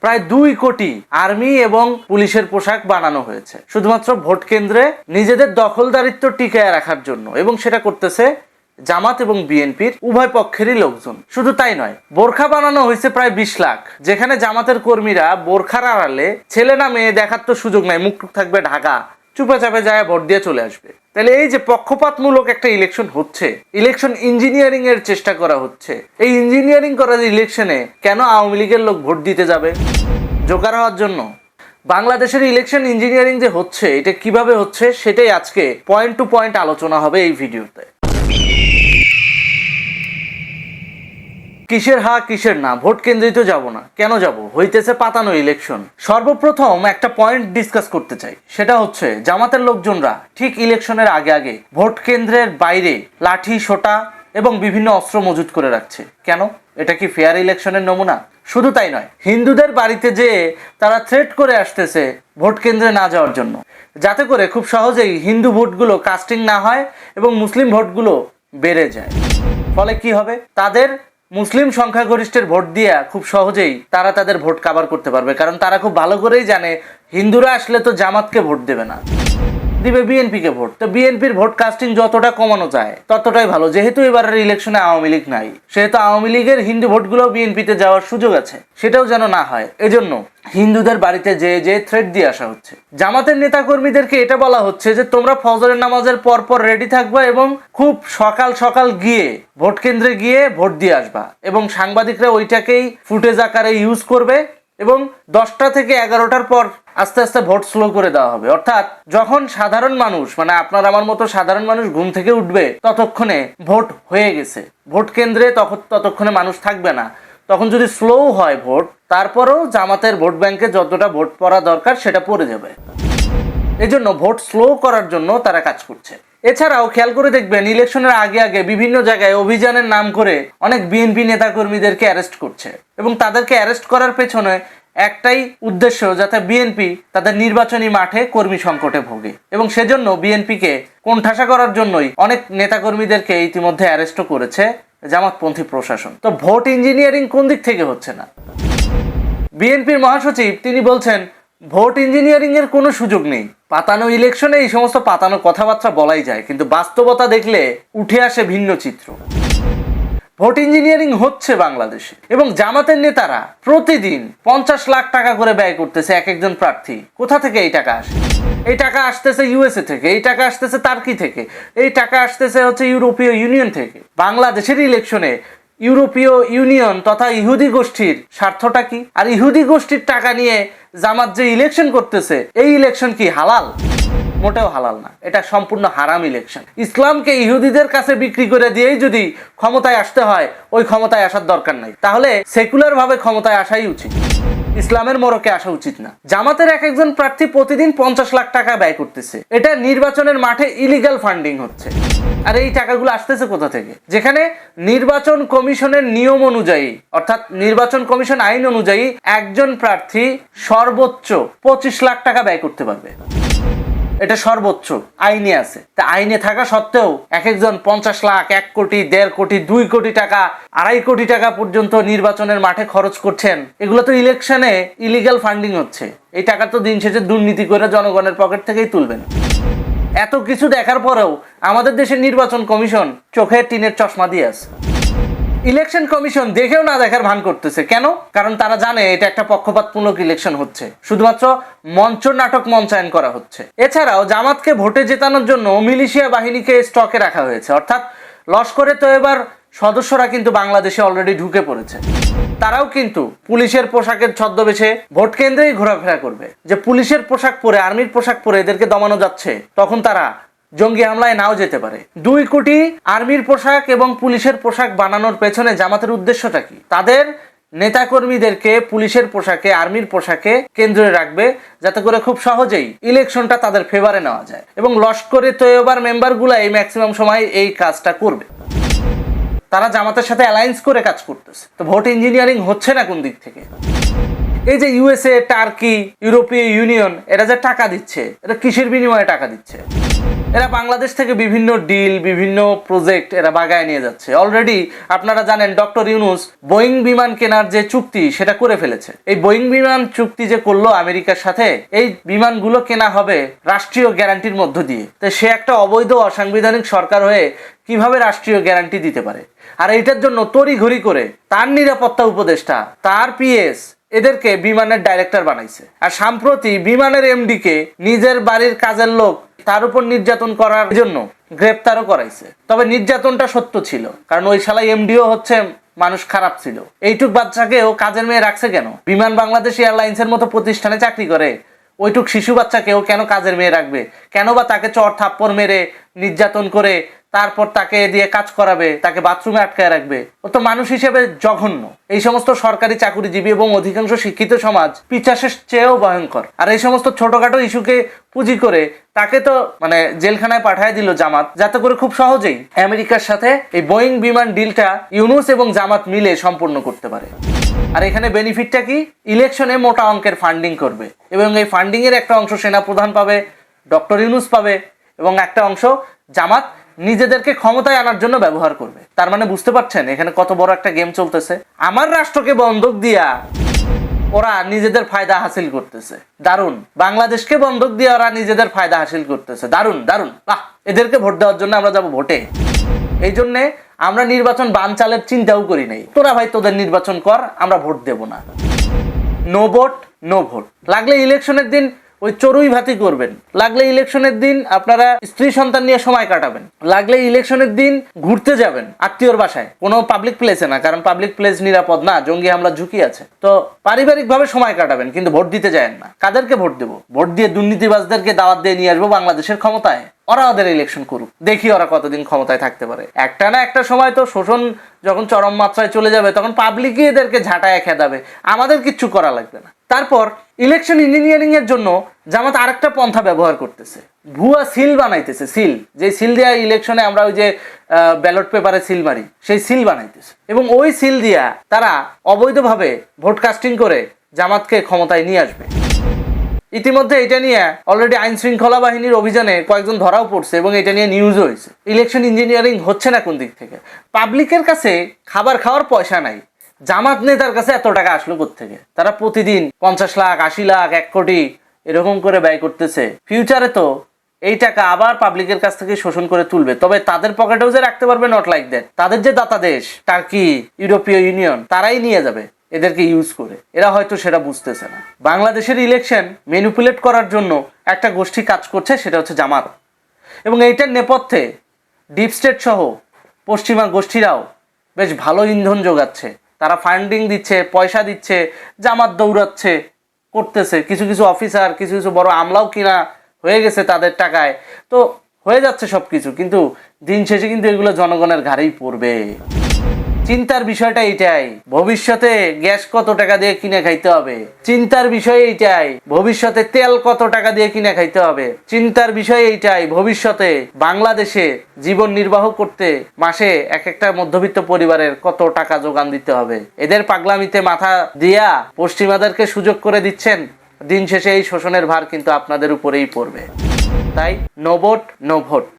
প্রায় 2 কোটি আর্মি এবং পুলিশের পোশাক বানানো হয়েছে শুধুমাত্র ভোট কেন্দ্রে নিজেদের দখলদারিত্ব টিকায় রাখার জন্য, এবং সেটা করতেছে জামাত এবং বিএনপির উভয় পক্ষেরই লোকজন। শুধু তাই নয়, বোরখা বানানো হয়েছে প্রায় 20 লাখ, যেখানে জামাতের কর্মীরা বোরখার আড়ালে ছেলে না মেয়ে দেখার তো সুযোগ নাই, মুখ থাকবে ঢাকা, চুপে চাপে যায় ভোট দিয়ে চলে আসবে। তাহলে এই যে পক্ষপাতমূলক একটা ইলেকশন হচ্ছে, ইলেকশন ইঞ্জিনিয়ারিং এর চেষ্টা করা হচ্ছে, এই ইঞ্জিনিয়ারিং করা ইলেকশনে কেন আওয়ামী লীগের লোক ভোট দিতে যাবে? জোকার হওয়ার জন্য? বাংলাদেশের ইলেকশন ইঞ্জিনিয়ারিং যে হচ্ছে, এটা কিভাবে হচ্ছে সেটাই আজকে পয়েন্ট টু পয়েন্ট আলোচনা হবে এই ভিডিওতে। কিসের হা কিসের না, ভোট কেন্দ্রেই তো যাবো না, কেন যাব? হইতেছে পাতানো ইলেকশন। সর্বপ্রথম একটা পয়েন্ট ডিসকাস করতে চাই, সেটা হচ্ছে জামাতের লোকজনরা ঠিক ইলেকশনের আগে আগে ভোট কেন্দ্রের বাইরে লাঠি, সোটা এবং বিভিন্ন অস্ত্র মজুত করে রাখছে। কেন? এটা কি ফেয়ার ইলেকশনের নমুনা? শুধু তাই নয়, হিন্দুদের বাড়িতে যেয়ে তারা থ্রেট করে আসতেছে ভোট কেন্দ্রে না যাওয়ার জন্য, যাতে করে খুব সহজেই হিন্দু ভোটগুলো কাস্টিং না হয় এবং মুসলিম ভোটগুলো বেড়ে যায়। ফলে কি হবে? তাদের মুসলিম সংখ্যাগরিষ্ঠের ভোট দিয়ে খুব সহজেই তারা তাদের ভোট কাভার করতে পারবে, কারণ তারা খুব ভালো করেই জানে হিন্দুরা আসলে তো জামাতকে ভোট দেবে না, দিবে বিএনপিকে ভোট। তো বিএনপির ভোট কাস্টিং যতটা কমানো যায় ততটাই ভালো। যেহেতু এবারের ইলেকশনে আওয়ামী লীগ নাই, সেহেতু আওয়ামী লীগের হিন্দু ভোটগুলো বিএনপিতে যাওয়ার সুযোগ আছে, সেটাও যেন না হয়, এজন্য হিন্দুদের বাড়িতে যে থ্রেট দিয়ে আসা হচ্ছে। জামাতের নেতা কর্মীদেরকে এটা বলা হচ্ছে যে তোমরা ফজরের নামাজের পর পর রেডি থাকবা এবং খুব সকাল সকাল গিয়ে ভোট কেন্দ্রে গিয়ে ভোট দিয়ে আসবা, এবং সাংবাদিকরা ওইটাকেই ফুটেজ আকারে ইউজ করবে, এবং 10টা থেকে 11টার পর আস্তে আস্তে ভোট স্লো করে দেওয়া হবে। অর্থাৎ যখন সাধারণ মানুষ, মানে আপনার আমার মতো সাধারণ মানুষ ঘুম থেকে উঠবে, ততক্ষণে ভোট হয়ে গেছে, ভোট কেন্দ্রে ততক্ষণে মানুষ থাকবে না। তখন যদি স্লো হয় ভোট, তারপরেও জামাতের ভোট ব্যাংকে যতটা ভোট পড়া দরকার সেটা পড়ে যাবে। এজন্য ভোট স্লো করার জন্য তারা কাজ করছে। এছাড়াও খেয়াল করে দেখবেন, ইলেকশনের আগে আগে বিভিন্ন জায়গায় অভিযানের নাম করে অনেক বিএনপি নেতাকর্মীদেরকে অ্যারেস্ট করছে, এবং তাদেরকে অ্যারেস্ট করার পেছনে একটাই উদ্দেশ্য, যাতে বিএনপি তাদের নির্বাচনী মাঠে কর্মী সংকটে ভোগে, এবং সেজন্য বিএনপিকে কোণঠাসা করার জন্যই অনেক নেতাকর্মীদেরকে ইতিমধ্যে অ্যারেস্টও করেছে জামাতপন্থী প্রশাসন। তো ভোট ইঞ্জিনিয়ারিং কোন দিক থেকে হচ্ছে না? বিএনপির মহাসচিব তিনি বলছেন ভোট ইঞ্জিনিয়ারিং এর কোনো সুযোগ নেই। পাতানো ইলেকশনে এই সমস্ত পাতানো কথাবার্তা বলাই যায়, কিন্তু বাস্তবতা দেখলে উঠে আসে ভিন্ন চিত্র। ভোট ইঞ্জিনিয়ারিং হচ্ছে বাংলাদেশে, এবং জামাতের নেতারা প্রতিদিন 50 লাখ টাকা করে ব্যয় করতেছে এক একজন প্রার্থী। কোথা থেকে এই টাকা আসে? এই টাকা আসতেছে ইউএসএ থেকে, এই টাকা আসতেছে টার্কি থেকে, এই টাকা আসতেছে হচ্ছে ইউরোপীয় ইউনিয়ন থেকে। বাংলাদেশের ইলেকশনে ইউরোপীয় ইউনিয়ন তথা ইহুদি গোষ্ঠীর স্বার্থটা কি? আর ইহুদি গোষ্ঠীর টাকা নিয়ে জামাত যে ইলেকশন করতেছে, এই ইলেকশন কি হালাল? মোটেও হালাল না, এটা সম্পূর্ণ হারাম ইলেকশন। ইসলামকে ইহুদিদের কাছে বিক্রি করে দিয়েই যদি ক্ষমতায় আসতে হয়, ওই ক্ষমতায় আসার দরকার নাই। তাহলে সেকুলার ভাবে ক্ষমতায় আসাই উচিত, ইসলামের মোড়কে আসা উচিত না। জামাতের এক একজন প্রার্থী প্রতিদিন 50 লাখ টাকা ব্যয় করতেছে, এটা নির্বাচনের মাঠে ইলিগাল ফান্ডিং হচ্ছে। আর এই টাকাগুলো আসতেছে কোথা থেকে? যেখানে নির্বাচন কমিশনের নিয়ম অনুযায়ী, অর্থাৎ নির্বাচন কমিশন আইন অনুযায়ী একজন প্রার্থী সর্বোচ্চ 25 লাখ টাকা ব্যয় করতে পারবে, এটা সর্বোচ্চ আইনে আছে। তা আইনে থাকা সত্ত্বেও এক একজন 50 লাখ, 1 কোটি, 1.5 কোটি, 2 কোটি টাকা, 2.5 কোটি টাকা পর্যন্ত নির্বাচনের মাঠে খরচ করছেন। এগুলো তো ইলেকশনে ইলিগাল ফান্ডিং হচ্ছে। এই টাকা তো দিন শেষে দুর্নীতি করে জনগণের পকেট থেকেই তুলবেন। এত কিছু দেখার পরেও আমাদের দেশের নির্বাচন কমিশন চোখে টিনের চশমা দিয়ে আছে। ইলেকশন কমিশন দেখেও না দেখার ভান করতেছে। কেন? কারণ তারা জানে এটা একটা পক্ষপাতমূলক ইলেকশন হচ্ছে, শুধুমাত্র মঞ্চ নাটক মঞ্চায়ন করা হচ্ছে। এছাড়াও জামাতকে ভোটে জেতানোর জন্য মিলিশিয়া বাহিনীকে স্টকে রাখা হয়েছে, অর্থাৎ লস্করে তৈয়বার সদস্যরা কিন্তু বাংলাদেশে অলরেডি ঢুকে পড়েছে। তারাও কিন্তু পুলিশের পোশাকের ছদ্মবেশে ভোট কেন্দ্রেই ঘোরাফেরা করবে। যে পুলিশের পোশাক পরে, আর্মির পোশাক পরে এদেরকে দমানো যাচ্ছে, তখন তারা জঙ্গি হামলায় নাও যেতে পারে। 2 কোটি আর্মির পোশাক এবং পুলিশের পোশাক বানানোর পেছনে জামাতের উদ্দেশ্যটা কি? তাদের নেতাকর্মীদেরকে পুলিশের পোশাকে, আর্মির পোশাকে কেন্দ্রে রাখবে, যাতে করে খুব সহজেই ইলেকশনটা তাদের ফেভারে নেওয়া যায়, এবং লস্করে তৈয়বার মেম্বারগুলো এই ম্যাক্সিমাম সময় এই কাজটা করবে। তারা জামাতের সাথে অ্যালায়েন্স করে কাজ করতেছে। তো ভোট ইঞ্জিনিয়ারিং হচ্ছে না কোন দিক থেকে? এই যে ইউএসএ, টার্কি, ইউরোপীয় ইউনিয়ন এরা যে টাকা দিচ্ছে, এটা কিসের বিনিময়ে টাকা দিচ্ছে? এরা বাংলাদেশ থেকে বিভিন্ন ডিল, বিভিন্ন প্রজেক্ট এরা বাগায় নিয়ে যাচ্ছে। অলরেডি আপনারা জানেন ডক্টর ইউনূস বোয়িং বিমান কেনার যে চুক্তি সেটা করে ফেলেছে। এই বোয়িং বিমান চুক্তি যে করলো আমেরিকার সাথে, এই বিমানগুলো কেনা হবে রাষ্ট্রীয় গ্যারান্টির মধ্য দিয়ে। তো সে একটা অবৈধ অসাংবিধানিক সরকার হয়ে কিভাবে রাষ্ট্রীয় গ্যারান্টি দিতে পারে? আর এইটার জন্য তড়িঘড়ি করে তার নিরাপত্তা উপদেষ্টা, তার পিএস এদেরকে বিমানের ডাইরেক্টর বানাইছে। আর সম্প্রতি বিমানের এমডিকে নিজের বাড়ির কাজের লোক তার উপর নির্যাতন করার জন্য গ্রেপ্তারও করাইছে। তবে নির্যাতনটা সত্য ছিল, কারণ ওই শালা এমডিও হচ্ছে মানুষ খারাপ ছিল। এইটুক বাচ্চাকেও কাজের মেয়ে রাখছে কেন? বিমান বাংলাদেশ এয়ারলাইন্সের মতো প্রতিষ্ঠানে চাকরি করে ওইটুক শিশু বাচ্চাকেও কেন কাজের মেয়ে রাখবে? কেন বা তাকে চড় থাপ্পড় মেরে নির্যাতন করে তারপর তাকে দিয়ে কাজ করাবে, তাকে বাথরুমে আটকায় রাখবে? ও তো মানুষ হিসেবে জঘন্য। এই সমস্ত সরকারি চাকুরিজীবী এবং অধিকাংশ শিক্ষিত সমাজ পিশাচের চেয়েও ভয়ঙ্কর। আর এই সমস্ত ছোটখাটো ইস্যুকে পুঁজি করে তাকে তো জেলখানায় পাঠিয়ে দিল জামাত, যাতে করে খুব সহজেই আমেরিকার সাথে এই বোয়িং বিমান ডিলটা ইউনূস এবং জামাত মিলে সম্পূর্ণ করতে পারে। আর এখানে বেনিফিটটা কি? ইলেকশনে মোটা অঙ্কের ফান্ডিং করবে, এবং এই ফান্ডিং এর একটা অংশ সেনাপ্রধান পাবে, ডক্টর ইউনূস পাবে, এবং একটা অংশ জামাত নিজেদেরকে ক্ষমতায় আনার জন্য ব্যবহার করবে। তার মানে বুঝতে পারছেন এখানে কত বড় একটা গেম চলতেছে। আমার রাষ্ট্রকে বন্ধক দিয়া ওরা নিজেদের ফায়দা হাসিল করতেছে। দারুণ। বাংলাদেশকে বন্ধক দিয়ে ওরা নিজেদের ফায়দা হাসিল করতেছে। দারুণ দারুণ। বাহ, এদেরকে ভোট দেওয়ার জন্য আমরা যাব ভোটে। এই জন্যে আমরা নির্বাচন বানচালের চিন্তাও করি নাই। তোরা ভাই তোদের নির্বাচন কর, আমরা ভোট দেব না। No vote no vote. লাগলে ইলেকশনের দিন ওই চড়ুই ভাতি করবেন, লাগলে ইলেকশনের দিন আপনারা স্ত্রী সন্তান নিয়ে সময় কাটাবেন, লাগলে ইলেকশনের দিন ঘুরতে যাবেন আত্মীয়র বাসায়, কোনো পাবলিক প্লেসে না, কারণ পাবলিক প্লেস নিরাপদ না, জঙ্গি হামলা ঝুঁকি আছে। তো পারিবারিক ভাবে সময় কাটাবেন, কিন্তু ভোট দিতে যায়েন না। কাদেরকে ভোট দেবো? ভোট দিয়ে দুর্নীতিবাজদেরকে দাওয়াত দিয়ে নিয়ে আসবো বাংলাদেশের ক্ষমতায়। ওরা ওদের ইলেকশন করুক, দেখি ওরা কতদিন ক্ষমতায় থাকতে পারে। একটা না একটা সময় তো শোষণ যখন চরম মাত্রায় চলে যাবে, তখন পাবলিকই এদেরকে ঝাঁটায় খেদাবে, আমাদের কিচ্ছু করা লাগবে না। তারপর ইলেকশন ইঞ্জিনিয়ারিং এর জন্য জামাত আরেকটা পন্থা ব্যবহার করতেছে, ভুয়া সিল বানাইতেছে। সিল, যে সিল দেওয়া ইলেকশনে আমরা ওই যে ব্যালট পেপারে সিল মারি, সেই সিল বানাইতেছে, এবং ওই সিল দিয়া তারা অবৈধভাবে ভোট কাস্টিং করে জামাতকে ক্ষমতায় নিয়ে আসবে। ইতিমধ্যে এটা নিয়ে অলরেডি আইন শৃঙ্খলা বাহিনীর অভিযানে কয়েকজন ধরাও পড়ছে, এবং এটা নিয়ে নিউজও হয়েছে। ইলেকশন ইঞ্জিনিয়ারিং হচ্ছে না কোন দিক থেকে? পাবলিকের কাছে খাবার খাওয়ার পয়সা নাই, জামাত নেতার কাছে এত টাকা আসলো কোত্থেকে? তারা প্রতিদিন 50 লাখ 80 লাখ 1 কোটি এরকম করে ব্যয় করতেছে। ফিউচারে তো এই টাকা আবার পাবলিকের কাছ থেকে শোষণ করে তুলবে। তবে তাদের পকেটেও যে রাখতে পারবে, নট লাইক দ্যাট। তাদের যে দাতা দেশ টার্কি, ইউরোপীয় ইউনিয়ন, তারাই নিয়ে যাবে এদেরকে ইউজ করে। এরা হয়তো সেটা বুঝতেছে না। বাংলাদেশের ইলেকশন ম্যানিপুলেট করার জন্য একটা গোষ্ঠী কাজ করছে, সেটা হচ্ছে জামাত। এবং এইটার নেপথ্যে ডিপ স্টেট সহ পশ্চিমা গোষ্ঠীরাও বেশ ভালো ইন্ধন যোগাচ্ছে। তারা ফান্ডিং দিচ্ছে, পয়সা দিচ্ছে, জামাত দৌড়াচ্ছে, করতেছে। কিছু কিছু অফিসার, কিছু কিছু বড় আমলাও কিনা হয়ে গেছে তাদের টাকায়। তো হয়ে যাচ্ছে সব কিছু, কিন্তু দিন শেষে কিন্তু এগুলো জনগণের ঘাড়েই পড়বে। চিন্তার বিষয়টা এইটাই, ভবিষ্যতে গ্যাস কত টাকা দিয়ে কিনে খাইতে হবে। চিন্তার বিষয় এইটাই, ভবিষ্যতে তেল কত টাকা দিয়ে কিনে খাইতে হবে। চিন্তার বিষয় এইটাই, ভবিষ্যতে বাংলাদেশে জীবন নির্বাহ করতে মাসে এক একটা মধ্যবিত্ত পরিবারের কত টাকা যোগান দিতে হবে। এদের পাগলামিতে মাথা দিয়া পশ্চিমাদেরকে সুযোগ করে দিচ্ছেন। দিন শেষে এই শোষণের ভার কিন্তু আপনাদের উপরেই পড়বে। তাই নো ভোট নো ভোট।